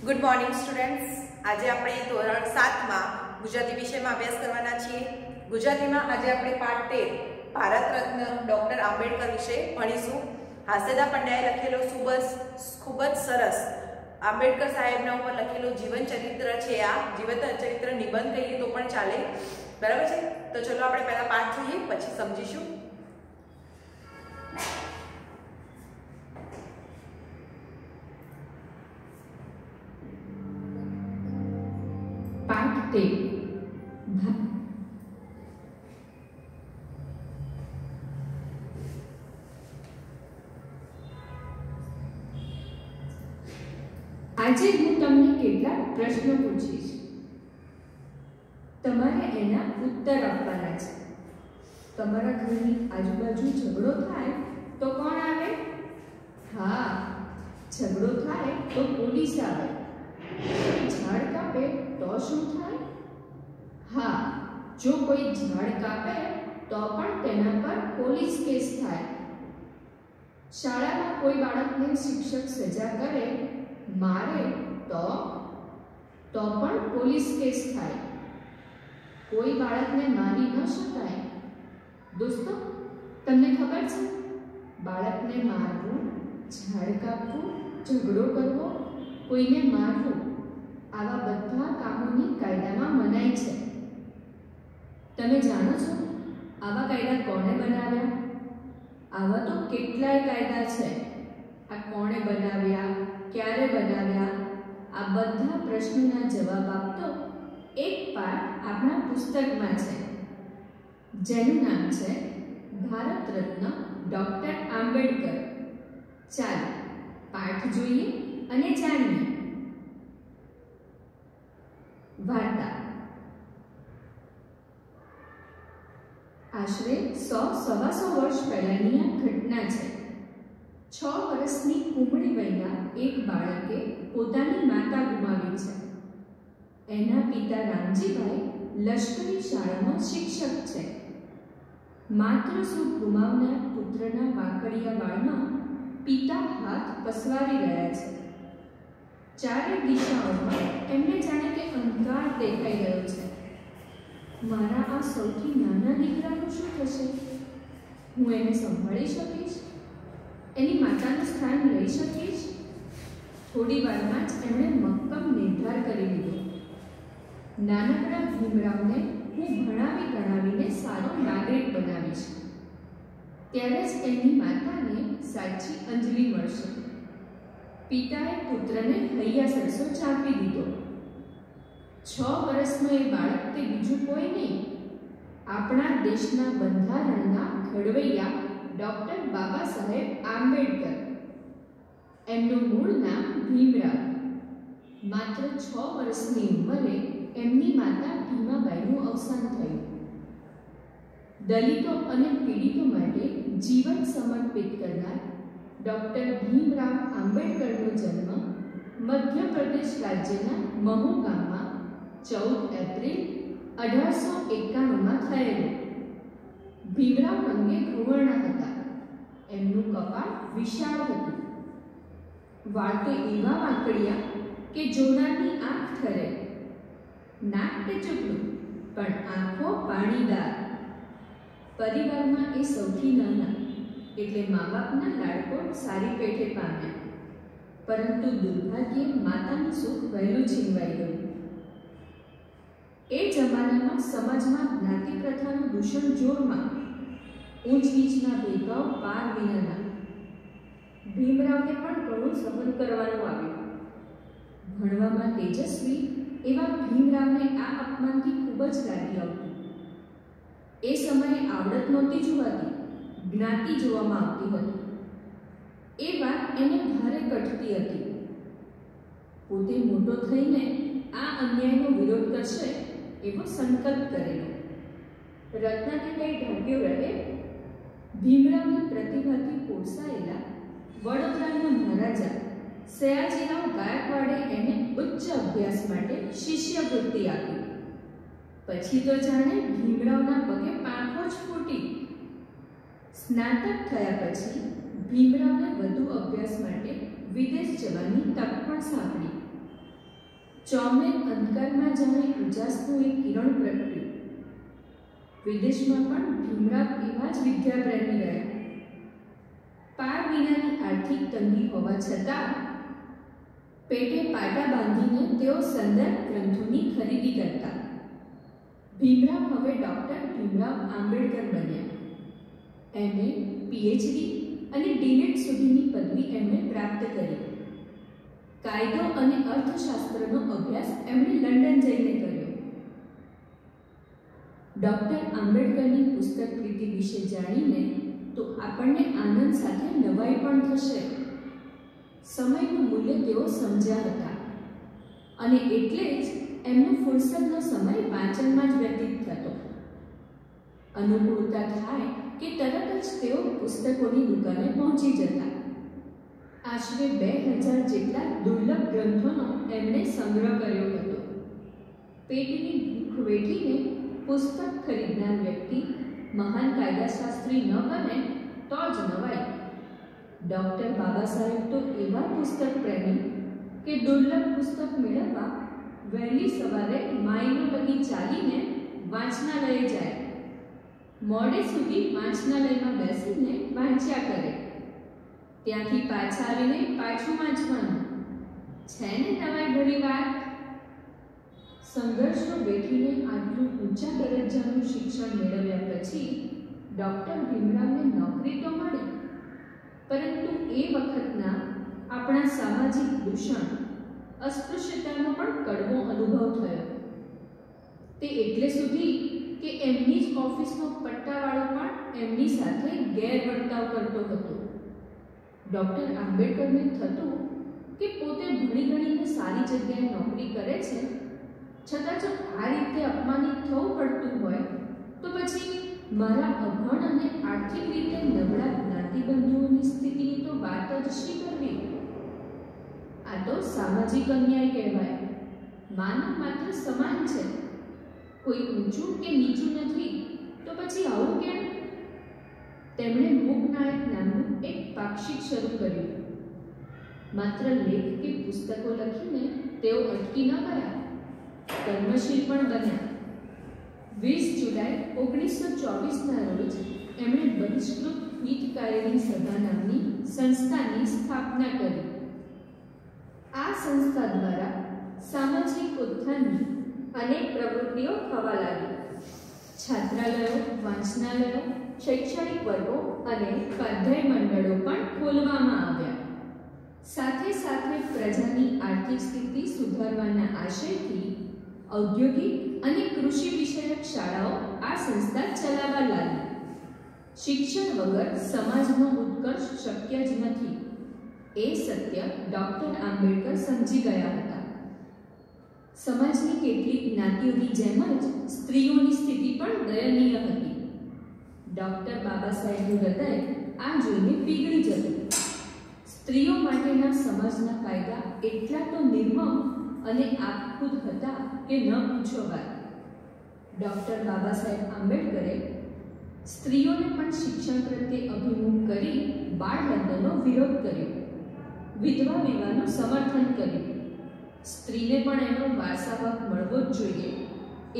Good morning students. આજે આપણે ધોરણ 7 માં ગુજરાતી વિષયમાં અભ્યાસ કરવાના છીએ। ગુજરાતીમાં આજે આપણે પાઠ 13 ભારત રત્ન ડોક્ટર આંબેડકર વિશે ભણીશું। હાસ્યદા પંડ્યાએ લખેલો ખૂબ જ સરસ આંબેડકર સાહેબના ઉપર લખેલો જીવન ચરિત્ર છે। આ જીવન ચરિત્ર નિબંધ કહીએ તો પણ ચાલે, બરાબર છે। તો ચલો આપણે પહેલા પાઠ જોઈએ, પછી સમજીશું। पाठ 13 आज हूँ तमने કેટલાક પ્રશ્નો પૂછીશ, તમારે એના ઉત્તર આપવાના છે। તમારા ઘરની આજુબાજુ ઝઘડો થાય તો કોણ આવે? હા, ઝઘડો થાય તો પોલીસ આવે। ઝાડ કાપે તો શું થાય? હા, જો કોઈ ઝાડ કાપે તો પણ તેના પર પોલીસ કેસ થાય। શાળામાં કોઈ બાળકને શિક્ષક સજા કરે, મારે તો પણ પોલીસ કેસ થાય। કોઈ બાળકને મારી ન શકાય। દોસ્તો, તમને ખબર છે, બાળકને મારવું, ઝાડ કાપવું, ઝઘડો કરવો, કોઈને મારવું, આવા બધા કામોની કાયદામાં મનાઈ છે। તમે જાણો છો આવા કાયદા કોણે બનાવ્યા? આવા તો કેટલાય કાયદા છે। આ કોણે બનાવ્યા, ક્યારે બનાવ્યા, આ બધા પ્રશ્નોના જવાબ આપતો એક પાઠ આપણા પુસ્તકમાં છે, જેનું નામ છે ભારત રત્ન ડોક્ટર આંબેડકર। ચાલો પાઠ જોઈએ અને જાણીએ। વાર્તા આશરે 100-125 વર્ષ પહેલાની આ ઘટના છે। 6 વર્ષની કુમળી વયના એક બાળકે પોતાની માતા ગુમાવી છે। એના પિતા રામજીભાઈ લશ્કરી શાળામાં શિક્ષક છે। માત્ર સુખ ગુમાવનાર પુત્રના વાંકડિયા વાળમાં પિતા હાથ પસવારી રહ્યા છે। ચારે દિશાઓમાં એમને જાણે કે અંધકાર દેખાઈ રહ્યો છે। મારા આ સૌથી નાના દીકરાનું શું થશે? હું એને સંભાળી શકીશ? એની માતાનું સ્થાન લઈ શકીશ? થોડી વારમાં જ એમણે મક્કમ નિર્ધાર કરી લીધો। નાનકડા ભીમરાવને હું ભણાવી ગણાવીને સારો નાગરિક બનાવીશ, ત્યારે જ એની માતાને સાચી અંજલિ મળશે। પિતાએ પુત્રને હૈયા સરસો ચાંપી દીધો। 6 વર્ષનો એ બાળક તે બીજું કોઈ નહીં, આપણા દેશના બંધારણના ઘડવૈયા ડોક્ટર બાબા સાહેબ આંબેડકર। એમનું મૂળ નામ ભીમરાવ। માત્ર 6 વર્ષની ઉંમરે એમની માતા ભીમાબાઈનું અવસાન થયું। દલિતો અને પીડિતો માટે જીવન સમર્પિત કરનાર ડોક્ટર ભીમરાવ આંબેડકરનો જન્મ મધ્યપ્રદેશ રાજ્યના મહુ ગામમાં 14 એપ્રિલ 1891માં થયેલો। ભીમરાવ રંગે ઘુવર્ણ હતા। એમનું કપાળ વિશાળ હતું, વાળ તો એવા વાંકડિયા કે જોનારની આંખ ઠરે। નાક ટચુકડું પણ આંખો પાણીદાર। પરિવારમાં એ સૌથી નાના, એટલે મા બાપના લાડકોડ સારી પેઠે પામ્યા, પરંતુ દુર્ભાગ્યે માતાનું સુખ વહેલું છીનવાઈ ગયું। એ જમાનામાં સમાજમાં જ્ઞાતિ પ્રથાનું દૂષણ જોરમાં, ઊંચ નીચના ભેદભાવ પાર વિનાના। ભીમરાવને પણ ઘણું સહન કરવાનું આવ્યું। ભણવામાં તેજસ્વી એવા ભીમરાવને આ અપમાનથી ખૂબ જ લાગી આવતું। એ સમયે આવડત નહોતી જોવાતી, જ્ઞાતિ જોવામાં આવતી હતી। એ વાત એને ભારે કઠતી હતી। પોતે મોટો થઈને આ અન્યાયનો વિરોધ કરશે એવો સંકલ્પ કરેલો। રત્નને કઈ ઢાંક્યું રહે? ભીમરાવની પ્રતિભાથી પોષાયેલા વડોદરાના મહારાજા સયાજીરાવ ગાયકવાડે એને ઉચ્ચ અભ્યાસ માટે શિષ્યવૃત્તિ આપી। પછી તો જાણે ભીમરાવના પગે પાંખો જ ફૂટી। સ્નાતક થયા પછી ભીમરાવને વધુ અભ્યાસ માટે વિદેશ જવાની તક પણ સાંપડી। ચોમેર અંધકારમાં જાણે ઉજાસનું એક કિરણ પ્રગટ્યું. વિદેશમાં પણ ભીમરાવ એવા જ વિદ્યાપ્રેમી રહ્યા. પાર વિનાની આર્થિક તંગી હોવા છતાં પેટે પાટા બાંધીને તેઓ સંદર્ભ ગ્રંથોની ખરીદી કરતા. ભીમરાવ હવે ડૉક્ટર ભીમરાવ આંબેડકર બન્યા. એમએ, પીએચડી અને ડીલિટ સુધીની પદવી એમણે પ્રાપ્ત કરી. કાયદો અને અર્થશાસ્ત્રનો અભ્યાસ એમણે લંડન જઈને કર્યો. ડૉક્ટર આંબેડકરની પુસ્તક પ્રીતિ વિશે જાણીને તો આપણને આનંદ સાથે નવાઈ પણ થશે. સમયનું મૂલ્ય તેઓ સમજ્યા હતા અને એટલે જ એમનો ફુરસદનો સમય વાંચનમાં જ વ્યતીત થતો. અનુકૂળતા થાય કે તરત જ તેઓ પુસ્તકોની દુકાને પહોંચી જતા. આશરે 2000 જેટલા દુર્લભ ગ્રંથોનો એમણે સંગ્રહ કર્યો હતો. પેટની ભૂખ વેઠીને પુસ્તક ખરીદનાર વ્યક્તિ મહાન કાયદાશાસ્ત્રી ન બને તો જ નવાય. ડૉક્ટર બાબા સાહેબ તો એવા પુસ્તક પ્રેમી કે દુર્લભ પુસ્તક મેળવવા વહેલી સવારે માઇલો લગી ચાલીને વાંચનાલયે જાય. મોડે સુધી વાંચનાલયમાં બેસીને વાંચ્યા કરે. ત્યાંથી પાછા આવીને પાછું વાંચવાનું. છે ને નવાઈ ભરી વાત. સંઘર્ષો વેઠીને આટલું ઊંચા દરજ્જાનું શિક્ષણ મેળવ્યા પછી ડૉક્ટર ભીમરાવને નોકરી તો મળી, પરંતુ એ વખતના આપણા સામાજિક દૂષણ, અસ્પૃશ્યતાનો પણ કડવો અનુભવ થયો. તે એટલે સુધી કે એમની જ ઓફિસનો પટ્ટાવાળો પણ એમની સાથે ગેરવર્તાવ કરતો હતો. ડૉક્ટર આંબેડકરને થતું કે પોતે ભણી ગણીને સારી જગ્યાએ નોકરી કરે છે, છતાં જો આ રીતે અપમાનિત થવું પડતું હોય તો પછી મારા અભણ અને આર્થિક રીતે નબળા જ્ઞાતિબંધુઓની સ્થિતિની તો વાત જ શી કરવી. આ તો સામાજિક અન્યાય કહેવાય. માનવ માત્ર સમાન છે, કોઈ ઊંચું કે નીચું નથી, તો પછી આવું કેમ? તેમણે મૂકનાયક નામનું એક પાક્ષિક શરૂ કર્યું. માત્ર લેખ કે પુસ્તકો લખીને તેઓ અટકી ન ગયા, કર્મશીલ પણ બન્યા. 20 જુલાઈ 1924ના રોજ એમણે બહિષ્કૃત હિતકારીણી સભા નામની સંસ્થાની સ્થાપના કરી. આ સંસ્થા દ્વારા સામાજિક ઉત્થાનની અનેક પ્રવૃત્તિઓ થવા લાગી. છાત્રાલયો, વાંચનાલયો, શૈક્ષણિક વર્ગો અને સ્વાધ્યાય મંડળો પણ ખોલવામાં આવ્યા. સાથે સાથે પ્રજાની આર્થિક સ્થિતિ સુધારવાના આશયથી ઔદ્યોગિક અને કૃષિ વિષયક શાળાઓ આ સંસ્થા ચલાવવા લાગી. શિક્ષણ વગર સમાજનો ઉત્કર્ષ શક્ય જ નથી. એ સત્ય ડૉક્ટર આંબેડકર સમજી ગયા હતા. સમાજની કેટલીક જ્ઞાતિઓની જેમ જ સ્ત્રીઓની સ્થિતિ પણ દયનીય હતી. ડૉક્ટર બાબા સાહેબનું હૃદય આ જોઈને પીગળી જતું. સ્ત્રીઓ માટેના સમાજના કાયદા એટલા તો નિર્મમ અને આપખુદ હતા કે ન પૂછો વાત. ડૉક્ટર બાબા સાહેબ આંબેડકરે સ્ત્રીઓને પણ શિક્ષણ પ્રત્યે અભિમુખ કરી બાળલગ્નનો વિરોધ કર્યો. વિધવા વિવાહનું સમર્થન કર્યું. સ્ત્રીને પણ એનો વારસાહક મળવો જ જોઈએ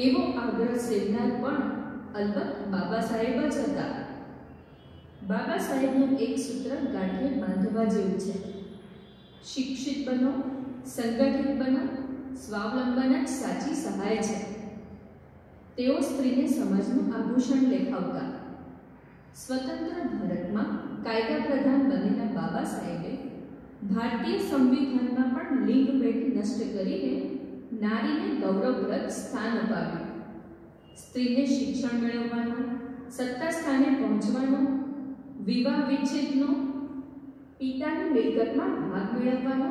એવો આગ્રહ સેવનાર પણ અલબત્ત બાબા સાહેબ જ હતા. બાબા સાહેબનું એક સૂત્ર ગાંઠે બાંધવા જેવું છે: શિક્ષિત બનો, સંગઠિત બનો, સ્વાવલંબન જ સાચી સહાય છે. તેઓ સ્ત્રીને સમાજનું આભૂષણ દેખાવતા. સ્વતંત્ર ભારતમાં કાયદા પ્રધાન બનેલા બાબા સાહેબે ભારતીય સંવિધાનમાં પણ લિંગભેદ નષ્ટ કરીને નારીને ગૌરવપ્રદ સ્થાન અપાવ્યું. સ્ત્રીને શિક્ષણ મેળવવાનો, સત્તા સ્થાને પહોંચવાનો, વિવાહ વિચ્છેદનો, પિતાની મિલકતમાં ભાગ મેળવવાનો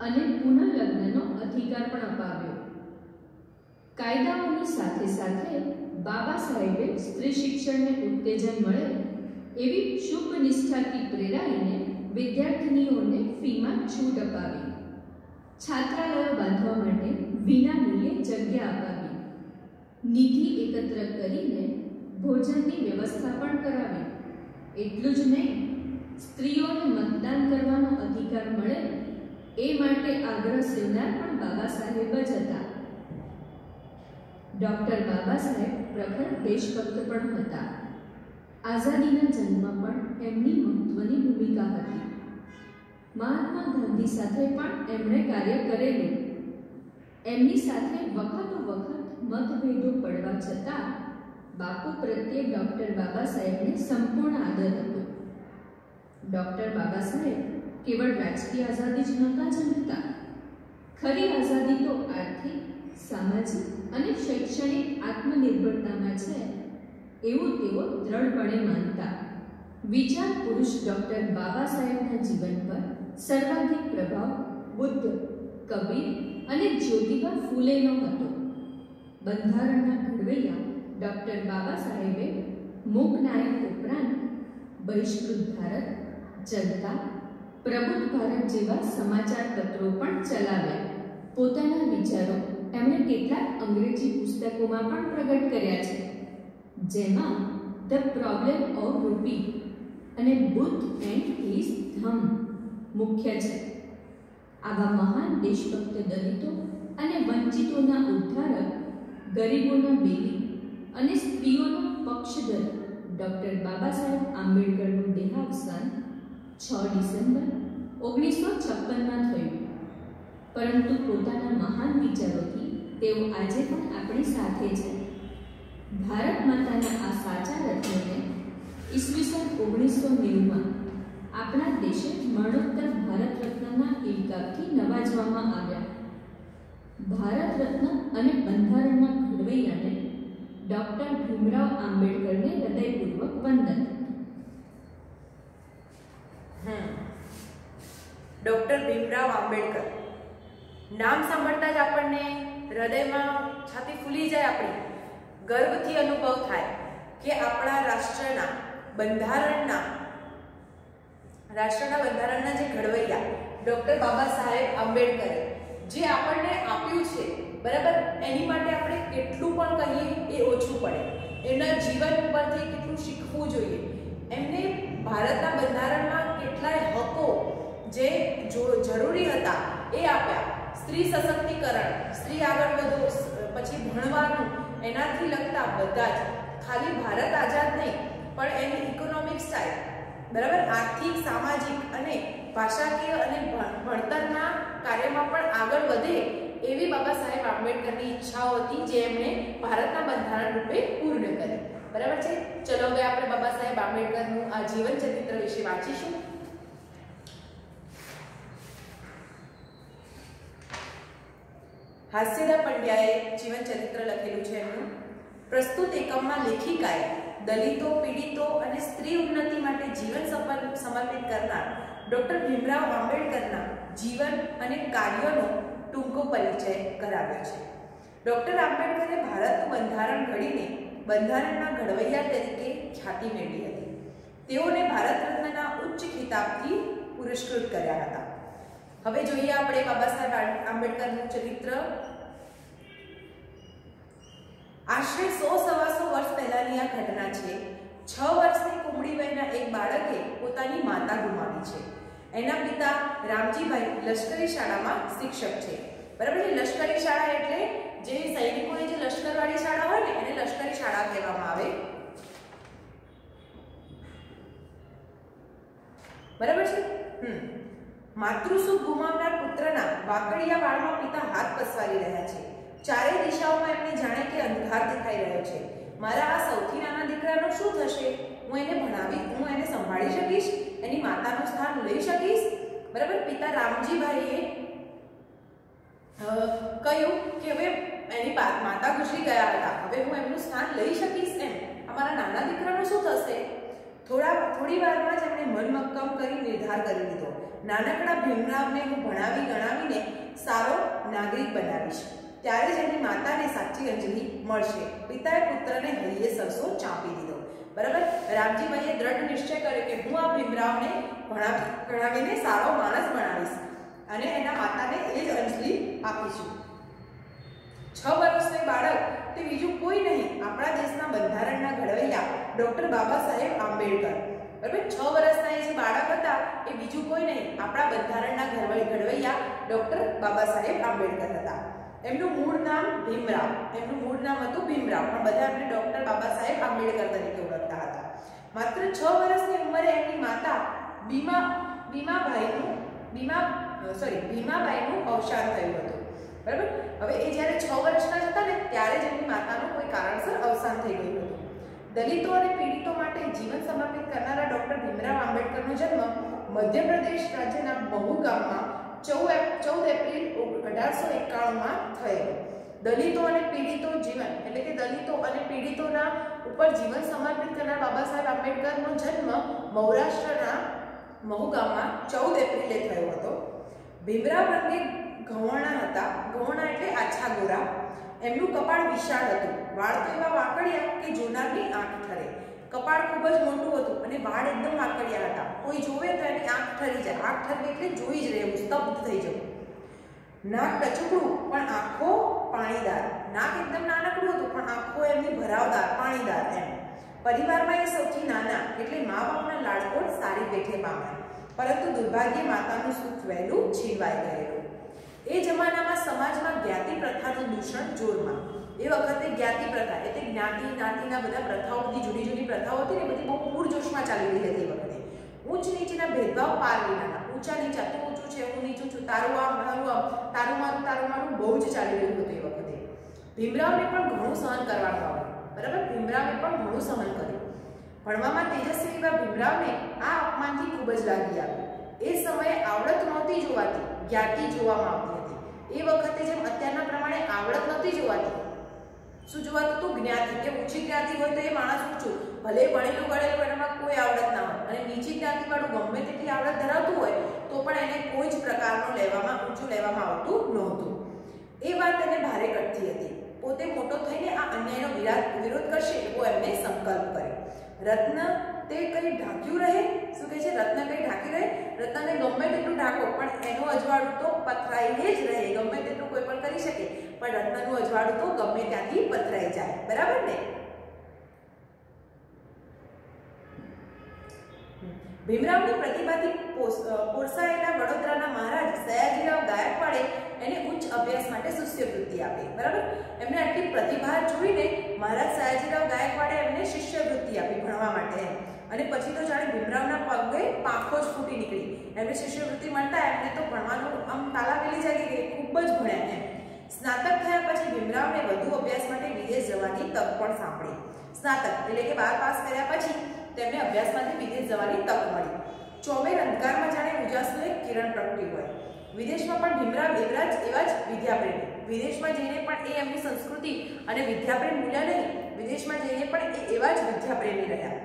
અને પુનઃલગ્નનો અધિકાર પણ અપાવ્યો. કાયદાઓની સાથે સાથે બાબા સાહેબે સ્ત્રી શિક્ષણને ઉત્તેજન મળે એવી શુભ નિષ્ઠાથી પ્રેરાઈને વિદ્યાર્થિનીઓને ફીમાં છૂટ અપાવી. છાત્રાલયો બાંધવા માટે વિના મૂલ્યે જગ્યા અપાવી. નિધિ એકત્ર કરીને ભોજનની વ્યવસ્થા પણ કરાવી. એટલું જ નહીં, સ્ત્રીઓને મતદાન કરવાનો અધિકાર મળે એ માટે આગ્રહ સેવનાર પણ બાબા સાહેબ જ હતા. ડૉક્ટર બાબા સાહેબ પ્રખર દેશભક્ત પણ હતા. આઝાદીના જન્મમાં પણ એમની મહત્વની ભૂમિકા હતી. મહાત્મા ગાંધી સાથે પણ એમણે કાર્ય કરેલું. એમની સાથે વખતો વખત મતભેદો પડવા છતાં બાપુ પ્રત્યે ડૉક્ટર બાબા સાહેબને સંપૂર્ણ આદર હતો. ડૉક્ટર બાબા સાહેબ કેવળ રાજકીય આઝાદી જ નહોતા જંગતા. ખરી આઝાદી તો આર્થિક, સામાજિક અને શૈક્ષણિક આત્મનિર્ભરતામાં છે એવું તેઓ દ્રઢપણે માનતા. વિચાર પુરુષ ડૉક્ટર બાબા સાહેબના જીવન પર સર્વાધિક પ્રભાવ બુદ્ધ, કબીર અને જ્યોતિબા ફૂલેનો હતો. બંધારણના ઘડવૈયા ડૉક્ટર બાબા સાહેબે મૂકનાયક ઉપરાંત બહિષ્કૃત ભારત, જનતા, પ્રબુદ્ધ ભારત જેવા સમાચાર પત્રો પણ ચલાવ્યા. પોતાના વિચારો એમણે કેટલાક અંગ્રેજી પુસ્તકોમાં પણ પ્રગટ કર્યા છે, જેમાં ધ પ્રોબ્લેમ ઓફ રૂપી અને બુદ્ધ એન્ડ હિઝ ધમ્મ મુખ્ય છે. આવા મહાન દેશભક્ત દલિતો અને વંચિતોના ઉદ્ધારક, ગરીબોના બેલી અને સ્ત્રીઓના પક્ષધર ડૉક્ટર બાબા સાહેબ આંબેડકરનું દેહાવસાન 6 ડિસેમ્બર 1956માં થયું. પરંતુ પોતાના મહાન વિચારોથી તેઓ આજે પણ આપણી સાથે છે. ભારત માતાના આ સાચા રત્નોને ઈસવીસન 1990માં આપણા દેશે મરણોત્તર ભારત રત્નના ઇલકાબથી નવાજવામાં આવ્યા. ભારત રત્ન અને બંધારણના ઘડવૈયાને ડૉક્ટર ભીમરાવ આંબેડકરને હૃદયપૂર્વક વંદન. ડૉક્ટર ભીમરાવ આંબેડકર નામ સાંભળતા જ આપણને હૃદયમાં છાતી ફૂલી જાય. આપણી ગર્વથી અનુભવ થાય કે આપણા રાષ્ટ્રના બંધારણના જે ઘડવૈયા ડૉક્ટર બાબા સાહેબ આંબેડકરે જે આપણને આપ્યું છે, બરાબર, એની માટે આપણે કેટલું પણ કહીએ એ ઓછું પડે. એના જીવન ઉપરથી કેટલું શીખવું જોઈએ. એમને ભારતના બંધારણમાં કેટલાય હકો જે જરૂરી હતા એ આપ્યા. સ્ત્રી સશક્તિકરણ, સ્ત્રી આગળ વધો, પછી ભણવાનું, એનાથી લગતા બધા જ, ખાલી ભારત આઝાદ નહીં પણ એની ઇકોનોમિક સ્ટાઇલ, બરાબર, આર્થિક, સામાજિક અને ભાષાકીય અને ભણતરના કાર્યમાં પણ આગળ વધે એવી બાબા સાહેબ આંબેડકરની ઈચ્છાઓ હતી, જે એમણે ભારતના બંધારણ રૂપે પૂર્ણ કરી. બરાબર છે. ચલો હવે આપણે બાબા સાહેબ આંબેડકરનું આ જીવન ચરિત્ર વિશે વાંચીશું. હાસ્યદા પંડ્યાએ જીવન ચરિત્ર લખેલું છે એમનું. પ્રસ્તુત એકમમાં લેખિકાએ દલિતો, પીડિતો અને સ્ત્રી ઉન્નતિ માટે જીવન સમર્પિત કરનાર ડૉક્ટર ભીમરાવ આંબેડકરના જીવન અને કાર્યોનો ટૂંકો પરિચય કરાવ્યો છે. ડૉક્ટર આંબેડકરે ભારતનું બંધારણ ઘડીને બંધારણના ઘડવૈયા તરીકે ખ્યાતિ મેળવી હતી. તેઓને ભારત રત્નના ઉચ્ચ ખિતાબથી પુરસ્કૃત કર્યા હતા. હવે જોઈએ આપણે બાબા સાહેબ આંબેડકરનું ચરિત્ર. આશરે 100-125 વર્ષ પહેલાની આ ઘટના છે. 6 વર્ષની કુમળી વયના એક બાળકે પોતાની માતા ગુમાવી છે. એના પિતા રામજીભાઈ લશ્કરી શાળામાં શિક્ષક છે. બરાબર છે. લશ્કરી શાળા એટલે જે સૈનિકોની જે લશ્કરવાળી શાળા હોય ને એને લશ્કરી શાળા કહેવામાં આવે. બરાબર છે. માતૃસુખ ગુમાવનાર પુત્રના વાકડિયા વાળમાં પિતા હાથ પસવારી રહ્યા છે. ચારે દિશાઓમાં એમને જાણે કે અંધકાર દેખાઈ રહ્યો છે. મારા આ સૌથી નાના દીકરાનું શું થશે? હું એને સંભાળી શકીશ? એની માતાનું સ્થાન લઈ શકીશ? બરાબર. પિતા રામજીભાઈએ કહ્યું કે હવે એની માતા ગુજરી ગયા હતા, હવે હું એમનું સ્થાન લઈ શકીશ એમ? અમારા નાના દીકરાનું શું થશે? થોડી વારમાં જ એમણે મન મક્કમ કરી નિર્ધાર કરી લીધો. નાનકડા ભીમરાવને હું ભણાવી ગણાવીને સારો નાગરિક બનાવીશ, ત્યારે જ એની માતાને સાચી અંજલિ મળશે. પિતાએ પુત્રને હૈયે સરસો ચાંપી દીધો. બરાબર. રામજીભાઈએ દ્રઢ નિશ્ચય કર્યો કે હું આ ભીમરાવને ભણાવીને સારો માણસ બનાવીશ અને એના માતાને એ જ અંજલિ આપીશું. 6 વર્ષનું બાળક તે બીજું કોઈ નહીં, આપણા દેશના બંધારણના ઘડવૈયા ડૉક્ટર બાબા સાહેબ આંબેડકર. બરાબર. 6 વર્ષના જે બાળક હતા એ બીજું કોઈ નહીં, આપણા બંધારણના ઘડવૈયા ડોક્ટર બાબા સાહેબ આંબેડકર હતા. એમનું મૂળ નામ ભીમરાવ, એમનું મૂળ નામ હતું ભીમરાવ, પણ બધા એમને ડોક્ટર બાબા સાહેબ આંબેડકર તરીકે ઓળખતા હતા. માત્ર 6 વર્ષની ઉંમરે એમની માતા ભીમાબાઈનું અવસાન થયું હતું. બરાબર. હવે એ જ્યારે 6 વર્ષના હતા ને ત્યારે જ એમની માતાનું કોઈ કારણસર અવસાન થઈ ગયું હતું. દલિતો અને પીડિતો માટે જીવન સમર્પિત કરનારા ડોક્ટર ભીમરાવ આંબેડકરનો જન્મ મધ્યપ્રદેશ રાજ્યના મહુ ગામમાં 14 એપ્રિલ 1891માં થયેલો. દલિતો અને પીડિતો જીવન એટલે કે દલિતો અને પીડિતોના ઉપર જીવન સમર્પિત કરનાર બાબા સાહેબ આંબેડકરનો જન્મ મહારાષ્ટ્રના મહુ ગામમાં 14 એપ્રિલે થયો હતો. ભીમરાવ રંગે ગહોણા હતા. ગહોણા એટલે આછા ગોરા. એમનું કપાળ વિશાળ હતું. વાળ તો એવા વાંકડિયા કે જોનારની આંખ ઠરે. કપાળ ખૂબ જ મોટું હતું અને વાળ એકદમ વાંકડિયા હતા. કોઈ જોવે તો એની આંખ ઠરી જાય. આંખ ઠરવી એટલે જોઈ જ રહેવું, સ્તબ્ધ થઈ જવું. નાક ટચુકડું પણ આંખો પાણીદાર. નાક એકદમ નાનકડું હતું પણ આંખો એમની ભરાવદાર, પાણીદાર એમ. પરિવારમાં એ સૌથી નાના એટલે મા બાપના લાડકોડ સારી પેઠે પામ્યા. પરંતુ દુર્ભાગ્યે માતાનું સુખ વહેલું છીનવાઈ ગયેલું. એ જમાનામાં સમાજમાં જ્ઞાતિ પ્રથાનું દૂષણ જોરમાં. એ વખતે જ્ઞાતિ પ્રથા એટલે જ્ઞાતિ નાતિના બધા પ્રથાઓ, બધી જુદી જુદી પ્રથાઓ હતી ને બધી બહુ પૂરજોશમાં ચાલી રહી હતી. એ વખતે ઊંચ નીચેના ભેદભાવ પાર વિનાના, ઊંચા નીચા, તું ઊંચું છે હું નીચું છું, તારું આમ મારું આમ, તારું મારું બહુ જ ચાલી રહ્યું હતું એ વખતે. ભીમરાવને પણ ઘણું સહન કરવાનું આવ્યું. બરાબર. ભીમરાવે પણ ઘણું સહન કર્યું. ભણવામાં તેજસ્વી એવા ભીમરાવને આ અપમાનથી ખૂબ જ લાગી આવ્યું. એ સમયે આવડત નહોતી જોવાતી, જ્ઞાતિ જોવામાં આવતી હતી. એ વખતે જેમ અત્યારના પ્રમાણે આવડત નહોતી જોવાતી. શું જોવાતું હતું? જ્ઞાતિ. કે ઊંચી જ્ઞાતિ હોય તો એ માણસ ઊંચું, ભલે ભણેલું ગણેલું એનામાં કોઈ આવડત ના હોય, અને નીચી જ્ઞાતિવાળું ગમે તેટલી આવડત ધરાવતું હોય તો પણ એને કોઈ જ પ્રકારનું ઊંચું લેવામાં આવતું નહોતું. એ વાત એને ભારે કટતી હતી. પોતે મોટો થઈને આ અન્યાયનો વિરોધ કરશે એવો એમને સંકલ્પ કર્યો. રત્ન તે કઈ ઢાંક્યું રહે, શું કહે છે? રત્ન કઈ ઢાંકી રહે. રત્નને ગમે તેટલું ઢાંકો પણ એનું અજવાળું તો પથરાઈને જ રહે. ગમે તેટલું કોઈ પણ કરી શકે પણ રત્નનું અજવાળું તો ગમે ત્યાંથી પથરાઈ જાય. બરાબર ને? ભીમરાવની પ્રતિભાથી પોષાયેલા વડોદરાના મહારાજ સયાજીરાવ ગાયકવાડે એને ઉચ્ચ અભ્યાસ માટે શિષ્યવૃત્તિ આપી. બરાબર. એમને આટલી પ્રતિભા જોઈને મહારાજ સયાજીરાવ ગાયકવાડે એમને શિષ્યવૃત્તિ આપી ભણવા માટે. અને પછી તો જાણે ભીમરાવના પગે પાંખો જ ફૂટી નીકળી. એમને શિષ્યવૃત્તિ મળતા એમને તો ભણવાનું આમ તાલાવેલી જાગી ગઈ. ખૂબ જ ભણ્યા એમ. સ્નાતક થયા પછી ભીમરાવને વધુ અભ્યાસ માટે વિદેશ જવાની તક પણ સાંપડી. સ્નાતક એટલે કે 12 પાસ કર્યા પછી તેમને અભ્યાસ માટે વિદેશ જવાની તક મળી. ચોમેર અંધકારમાં જાણે ઉજાસનું એક કિરણ પ્રગટ્યું હોય. વિદેશમાં પણ ભીમરાવ એવા જ વિદ્યાપ્રેમી. વિદેશમાં જઈને પણ એ એમની સંસ્કૃતિ અને વિદ્યાપ્રેમ ભૂલ્યા નહીં. વિદેશમાં જઈને પણ એ એવા જ વિદ્યાપ્રેમી રહ્યા.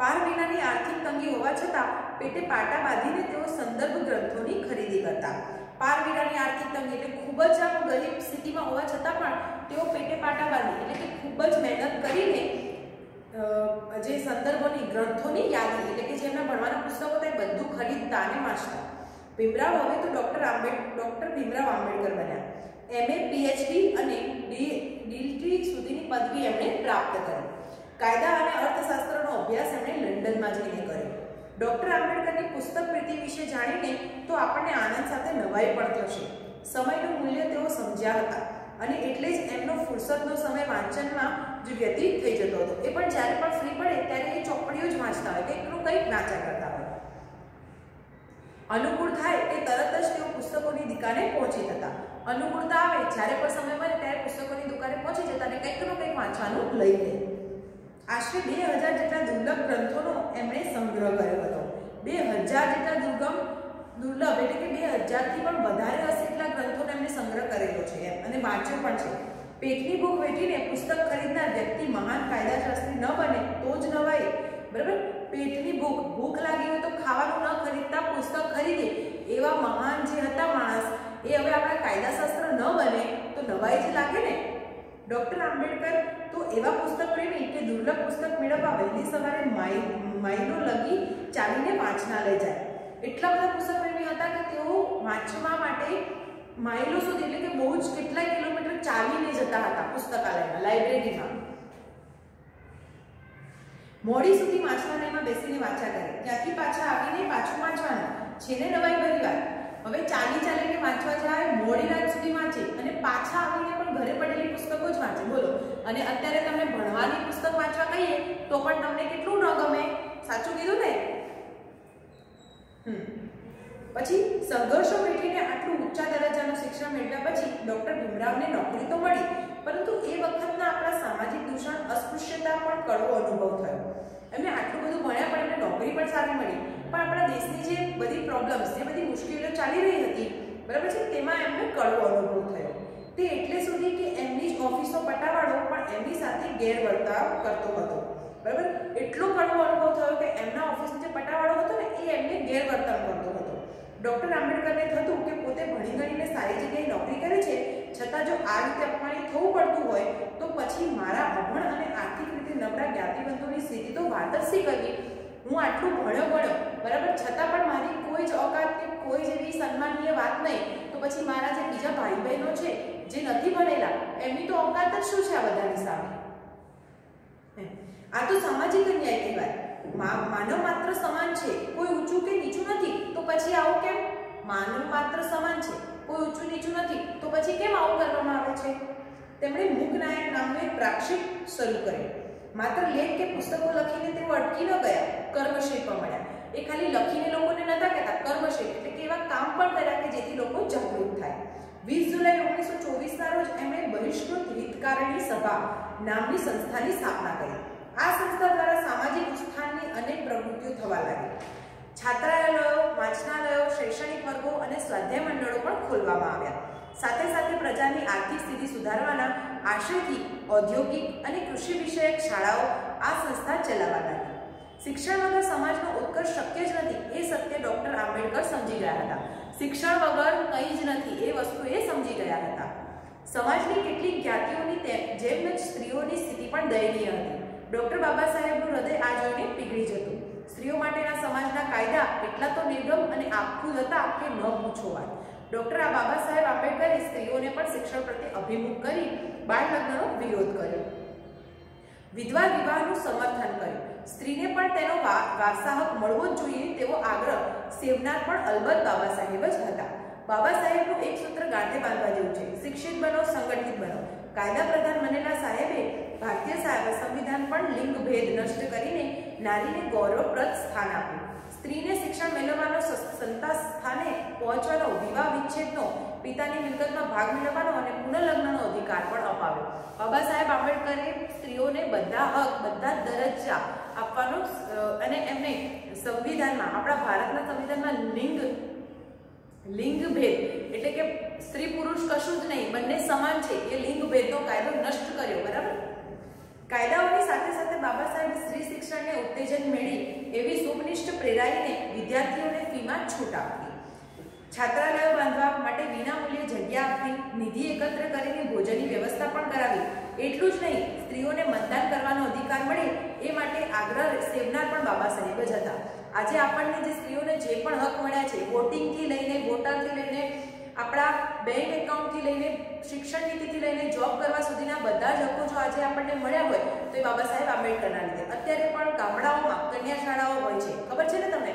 પાર વિનાની આર્થિક તંગી હોવા છતાં પેટે પાટા બાંધીને તેઓ સંદર્ભ ગ્રંથોની ખરીદી કરતા. પાર વિનાની આર્થિક તંગી એટલે ખૂબ જ આમ ગરીબ સ્થિતિમાં હોવા છતાં પણ તેઓ પેટે પાટા બાંધી એટલે કે ખૂબ જ મહેનત કરીને જે સંદર્ભોની ગ્રંથોની યાદી એટલે કે જેમના ભણવાના પુસ્તકો હતા એ બધું ખરીદતા અને વાંચતા. ભીમરાવ હવે તો ડોક્ટર ભીમરાવ આંબેડકર બન્યા. MA PhD અને ડીલિટ સુધીની પદવી એમણે પ્રાપ્ત કરી. કાયદા અને અર્થશાસ્ત્રનો અભ્યાસ એમણે લંડનમાં જઈને કર્યો. ડોક્ટર આંબેડકરની પુસ્તક પ્રીતિ વિશે જાણીને તો આપણને આનંદ સાથે નવાઈ પણ થશે. સમયનું મૂલ્ય તેઓ સમજ્યા હતા અને એટલે જ એમનો ફુરસદનો સમય વાંચનમાં જ વ્યતીત થઈ જતો હતો. એ પણ જ્યારે પણ ફ્રી પડે ત્યારે એ ચોપડીઓ જ વાંચતા હોય, કંઈકનું કંઈક વાંચ્યા કરતા હોય. અનુકૂળ થાય તે તરત જ તેઓ પુસ્તકોની દુકાને પહોંચી જતા. અનુકૂળતા આવે જ્યારે પણ સમય મળે ત્યારે પુસ્તકોની દુકાને પહોંચી જતા અને કંઈકનું કંઈક વાંચવાનું લઈ લે. આશરે 2000 જેટલા દુર્લભ ગ્રંથોનો એમણે સંગ્રહ કર્યો હતો. 2000 જેટલા દુર્લભ એટલે કે 2000થી પણ વધારે હશે એટલા ગ્રંથોનો એમણે સંગ્રહ કરેલો છે અને વાંચ્યો પણ છે. પેટની ભૂખ વેઠીને પુસ્તક ખરીદનાર વ્યક્તિ મહાન કાયદાશાસ્ત્રી ન બને તો જ નવાય. બરાબર. પેટની ભૂખ લાગી હોય તો ખાવાનું ન ખરીદતા પુસ્તક ખરીદે એવા મહાન જે હતા માણસ એ હવે આપણા કાયદાશાસ્ત્ર ન બને તો નવાઈ જ લાગે ને. ડોક્ટર આંબેડકર તો એવા પુસ્તક પ્રેમી કે દુર્લભ પુસ્તક મેળવવા વહેલી સવારે માઇલો લગી ચાલીને વાંચનાલય જાય. એટલા બધા પુસ્તક પ્રેમી હતા કે તેઓ વાંચવા માટે માઇલો સુધી એટલે કે બહુ જ કેટલાય કિલોમીટર ચાલીને જતા હતા પુસ્તકાલયમાં, લાઇબ્રેરીમાં. મોડી સુધી વાંચવાનામાં બેસીને વાંચ્યા કરે, ત્યાંથી પાછા આવીને પાછું વાંચવાનું, છેને નવાઈ ભરી વાત. હવે ચાલીને વાંચવા જાય, મોડી રાત સુધી વાંચે અને પાછા આવીને પણ ઘરે પડેલી પુસ્તકો જ વાંચે. બોલો, અને અત્યારે તમને ભણવાની પુસ્તક વાંચવા કહીએ તો પણ તમને કેટલું ન ગમે? સાચું કીધું ને? પછી સંઘર્ષો વેઠીને આટલું ઊંચા દરજ્જાનું શિક્ષણ મેળવ્યા પછી ડોક્ટર ભીમરાવને નોકરી તો મળી, પરંતુ એ વખતના આપણા સામાજિક દૂષણ, અસ્પૃશ્યતા પણ કડવો અનુભવ થયો. એમને આટલું બધું ભણ્યા પણ એમને નોકરી પણ સારી મળી, પણ આપણા દેશની જે બધી પ્રોબ્લેમ્સ, જે બધી મુશ્કેલીઓ ચાલી રહી હતી, બરાબર છે, તેમાં એમને કડવો અનુભવ થયો. તે એટલે સુધી કે એમની જ ઓફિસનો પટાવાળો પણ એમની સાથે ગેરવર્તાવ કરતો હતો. બરાબર, એટલો કડવો અનુભવ થયો કે એમના ઓફિસનો જે પટાવાળો હતો ને એ એમને ગેરવર્તન કરતો હતો. ડોક્ટર આંબેડકરને થતું કે પોતે ભણી ગણીને સારી જગ્યાએ નોકરી કરે છે, છતાં જો આ રીતે અપમાનિત થવું પડતું હોય તો પછી મારા અભણ અને આર્થિક રીતે નબળા જ્ઞાતિબંધોની સ્થિતિ તો વાત જ શી કરવી? હું આટલું ભણ્યો, બરાબર, છતાં પણ મારી કોઈ જ ઓકાત કે કોઈ જેવી સન્માનીય વાત નહીં, તો પછી મારા જે બીજા ભાઈ બહેનો છે જે નથી ભણેલા, એમની તો ઓકાત જ શું છે આ બધાની સામે? આ તો સામાજિક અન્યાય કહેવાય. માનવ માત્ર સમાન છે, કોઈ ઊંચું કે નીચું નથી, તો પછી આવું કેમ? માનવ માત્ર સમાન છે, કોઈ ઊંચું નીચું નથી, તો પછી કેમ આવું કરવામાં આવે છે? તેમણે મૂકનાયક નામનો એક પ્રાક્ષિક શરૂ કર્યો. માત્ર લેખ કે પુસ્તકો લખીને તેઓ અટકી ન ગયા, કર્મશિલ્પ મળ્યા. એ ખાલી લખીને લોકોને નતા કહેતા, કર્મશિલ્પ એટલે કે એવા કામ પણ કર્યા કે જેથી લોકો જાગૃત થાય. 20 જુલાઈ 1924ના રોજ એમણે બહિષ્કૃત હિતકારણી સભા નામની સંસ્થાની સ્થાપના કરી. આ સંસ્થા દ્વારા સામાજિક ઉત્થાનની અનેક પ્રવૃત્તિઓ થવા લાગી. છાત્રાલયો, વાંચનાલયો, શૈક્ષણિક વર્ગો અને સ્વાધ્યાય મંડળો પણ ખોલવામાં આવ્યા. સાથે સાથે પ્રજાની આર્થિક સ્થિતિ સુધારવાના આશયથી ઔદ્યોગિક અને કૃષિ વિષયક શાળાઓ આ સંસ્થા ચલાવવા લાગી. શિક્ષણ વગર સમાજનો ઉત્કર્ષ શક્ય જ નથી, એ સત્ય ડોક્ટર આંબેડકર સમજી ગયા હતા. શિક્ષણ વગર કંઈ જ નથી, એ વસ્તુ એ સમજી ગયા હતા. સમાજની કેટલીક જ્ઞાતિઓની જેમ જ સ્ત્રીઓની સ્થિતિ પણ દયનીય હતી. ડોક્ટર બાબા સાહેબનું હૃદય આ જોઈને પીગળી જતું. સ્ત્રીઓ માટેના સમાજના કાયદા એટલા તો નિર્ગમ અને આપખુદ હતા કે ન પૂછો વાત. ડોક્ટર બાબા સાહેબ આંબેડકરે સ્ત્રીઓને પણ શિક્ષણ પ્રત્યે અભિમુખ કરી બાળ લગ્નનો વિરોધ કર્યો. વિધવા વિવાહનું સમર્થન કર્યું. સ્ત્રીને પણ તેનો વારસા હક મળવો જ જોઈએ તેવો આગ્રહ સેવનાર પણ અલબત્ત બાબા સાહેબ જ હતા. બાબા સાહેબનું એક સૂત્ર ગાંઠે બાંધવા જેવું છે: શિક્ષિત બનો, સંગઠિત બનો. કાયદા પ્રધાન બનેલા સાહેબે ભારતીય સંવિધાન પણ લિંગ ભેદ નષ્ટ કરીને નારીને ગૌરવપ્રદ સ્થાન આપ્યું. સ્ત્રીને શિક્ષણ મેળવવાનો, સંતા સ્થાને પહોંચવાનો, વિવાહ વિચ્છેદનો, પિતાની મિલકતમાં ભાગ મેળવવાનો અને પુનઃલગ્નનો અધિકાર પણ અપાવ્યો. બાબા સાહેબ આંબેડકરે સ્ત્રીઓને બધા હક, બધા દરજ્જા આપવાનો અને એમને સંવિધાનમાં, આપણા ભારતના સંવિધાનમાં લિંગ ભેદ એટલે કે સ્ત્રી પુરુષ કશું જ નહીં, બંને સમાન છે, એ લિંગ ભેદનો કાયદો નષ્ટ કર્યો. બરાબર, કાયદાઓની સાથે સાથે બાબા સાહેબ સ્ત્રી શિક્ષણને ઉત્તેજન મેળવી એવી શુભનિષ્ઠ પ્રેરાઈને વિદ્યાર્થીઓને ફીમાં છૂટ આપી. છાત્રાલયો બાંધવા માટે વિનામૂલ્યે જગ્યા આપી, નિધિ એકત્ર કરીને ભોજનની વ્યવસ્થા પણ કરાવી. એટલું જ નહીં, સ્ત્રીઓને મતદાન કરવાનો અધિકાર મળે એ માટે આગ્રહ સેવનાર પણ બાબા સાહેબ જ હતા. આજે આપણને જે સ્ત્રીઓને જે પણ હક મળ્યા છે, વોટિંગથી લઈને, વોટરથી લઈને, આપણા બેંક એકાઉન્ટથી લઈને, શિક્ષણ નીતિથી લઈને જોબ કરવા સુધીના બધા જ હકો જો આજે આપણને મળ્યા હોય તો એ બાબા સાહેબ આંબેડકરના લીધે. અત્યારે પણ ગામડાઓમાં કન્યા શાળાઓ હોય છે, ખબર છે ને તમને?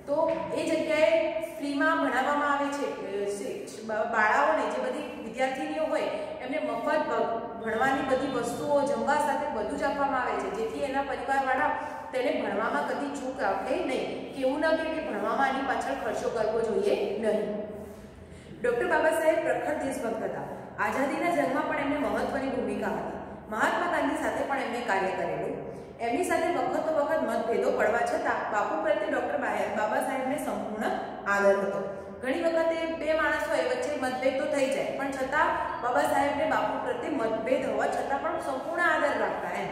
તો એ જગ્યાએ ફ્રીમાં ભણાવવામાં આવે છે. બાળાઓને, જે બધી વિદ્યાર્થીનીઓ હોય એમને મફત ભણવાની બધી વસ્તુઓ, જમવા સાથે બધું જ આપવામાં આવે છે, જેથી એના પરિવારવાળા તેને ભણવામાં કદી ચૂક આપે નહીં, કે એવું ન કે ભણવામાં આની પાછળ ખર્ચો કરવો જોઈએ નહીં. ડોક્ટર બાબા સાહેબ પ્રખર દેશભક્ત હતા. આઝાદીના જંગમાં પણ એમને મહત્વની ભૂમિકા હતી. મહાત્મા ગાંધી સાથે પણ એમને કાર્ય કરેલું. એમની સાથે વખતો વખત મતભેદો પડવા છતાં બાપુ પ્રત્યે ડોક્ટર બાબા સાહેબને સંપૂર્ણ આદર હતો. ઘણી વખતે બે માણસો વચ્ચે મતભેદ તો થઈ જાય, પણ છતાં બાબા સાહેબને બાપુ પ્રત્યે મતભેદ હોવા છતાં પણ સંપૂર્ણ આદર રાખતા.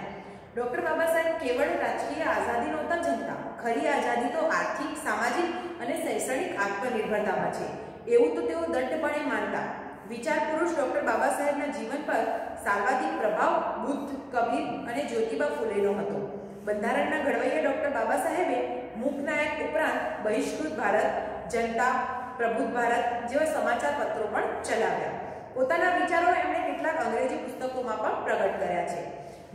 ડોક્ટર બાબા સાહેબ કેવળ રાજકીય આઝાદી નહોતા જમતા, ખરી આઝાદી તો આર્થિક, સામાજિક અને શૈક્ષણિક આત્મનિર્ભરતામાં છે, એવું તો તેઓ દૃઢપણે માનતા. વિચાર પુરુષ ડોક્ટર બાબા સાહેબના જીવન પર સર્વાધિક પ્રભાવ બુદ્ધ, કબીર અને જ્યોતિબા ફૂલેનો હતો. બંધારણના ઘડવૈયા ડોક્ટર બાબા સાહેબે મૂકનાયક ઉપરાંત બહિષ્કૃત ભારત, જનતા, પ્રબુદ્ધ ભારત જેવા સમાચાર પત્રો પણ ચલાવ્યા. પોતાના વિચારો એમણે કેટલાક અંગ્રેજી પુસ્તકોમાં પણ પ્રગટ કર્યા છે.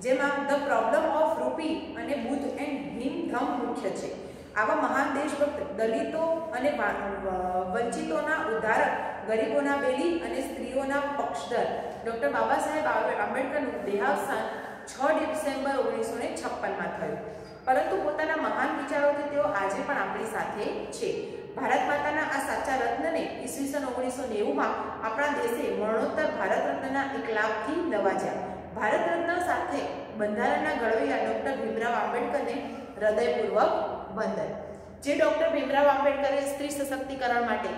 જેમાં ધ પ્રોબ્લેમ ઓફ રૂપી અને બુદ્ધ એન્ડ હિમ ધમ મુખ્ય છે. આવા મહાન દેશભક્ત, દલિતો અને વંચિતોના ઉદ્ધારક, ગરીબોના બેલી અને સ્ત્રીઓના પક્ષધર ડૉક્ટર બાબા સાહેબ આંબેડકરનું દેહાવસાન 6 ડિસેમ્બર 1956માં થયું. પરંતુ પોતાના મહાન વિચારોથી તેઓ આજે પણ આપણી સાથે છે. ભારત માતાના આ સાચા રત્નને ઈસવીસન 1990માં આપણા દેશે મરણોત્તર ભારત રત્નના 1 લાખથી નવાજ્યા. ભારત રત્ન સાથે બંધારણના ઘડવૈયા ડૉક્ટર ભીમરાવ આંબેડકરને હૃદયપૂર્વક વંદન. જે ડૉક્ટર ભીમરાવ આંબેડકરે સ્ત્રી સશક્તિકરણ માટે,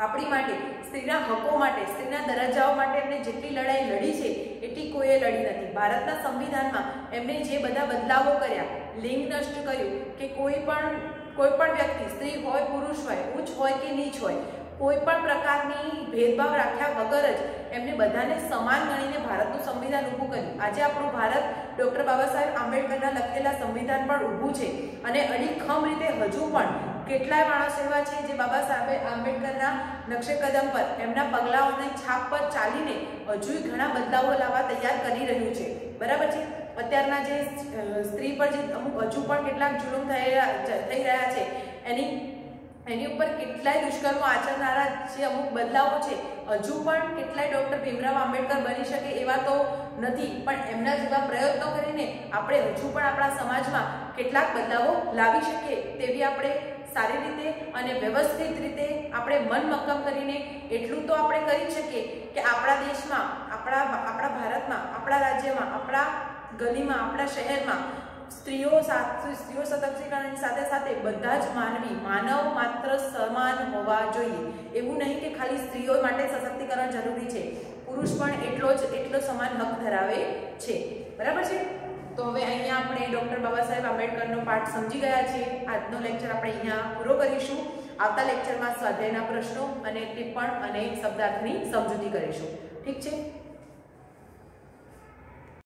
આપણી માટે, સ્ત્રીના હકો માટે, સ્ત્રીના દરજ્જાઓ માટે એમને જેટલી લડાઈ લડી છે એટલી કોઈએ લડી નથી. ભારતના સંવિધાનમાં એમણે જે બધા બદલાવો કર્યા, લિંગ નષ્ટ કર્યું કે કોઈ પણ વ્યક્તિ, સ્ત્રી હોય પુરુષ હોય, ઉચ્ચ હોય કે નીચ હોય, કોઈ પણ પ્રકારની ભેદભાવ રાખ્યા વગર જ એમને બધાને સમાન ગણીને ભારતનું સંવિધાન ઊભું કર્યું. આજે આપણું ભારત ડૉક્ટર બાબા સાહેબ આંબેડકરના લખેલા સંવિધાન પર ઊભું છે અને અડીખમ રીતે હજુ પણ કેટલાય માણસો એવા છે જે બાબા સાહેબ આંબેડકરના નકશે કદમ પર, એમના પગલાઓની છાપ પર ચાલીને હજુ ઘણા બદલાવો લાવવા તૈયાર કરી રહ્યું છે. બરાબર છે. અત્યારના જે સ્ત્રી પર જે અમુક હજુ પણ કેટલાક જુલુમ થઈ રહ્યા છે, એની ઉપર કેટલાય દુષ્કર્મો આચરનારા જે અમુક બદલાવો છે, હજુ પણ કેટલાય ડૉક્ટર ભીમરાવ આંબેડકર બની શકે એવા તો નથી, પણ એમના જેવા પ્રયત્નો કરીને આપણે હજુ પણ આપણા સમાજમાં કેટલાક બદલાવો લાવી શકીએ તેવી આપણે સારી રીતે અને વ્યવસ્થિત રીતે આપણે મન મક્કમ કરીને એટલું તો આપણે કરી શકીએ કે આપણા દેશમાં, આપણા ભારતમાં, આપણા રાજ્યમાં, આપણા ગલીમાં, આપણા શહેરમાં સ્ત્રીઓ સશક્તિકરણની સાથે સાથે બધા જ માનવ માત્ર સમાન હોવા જોઈએ. એવું નહીં કે ખાલી સ્ત્રીઓ માટે સશક્તિકરણ જરૂરી છે, પુરુષ પણ એટલો સમાન હક ધરાવે છે. બરાબર છે. તો હવે અહીંયા આપણે ડૉક્ટર બાબા સાહેબ આંબેડકરનો પાઠ સમજી ગયા છે. આજનો લેક્ચર આપણે અહીંયા પૂરો કરીશું. આવતા લેક્ચરમાં સ્વાધ્યાયના પ્રશ્નો અને ટિપ્પણ અને શબ્દાર્થની સમજૂતી કરીશું. ઠીક છે.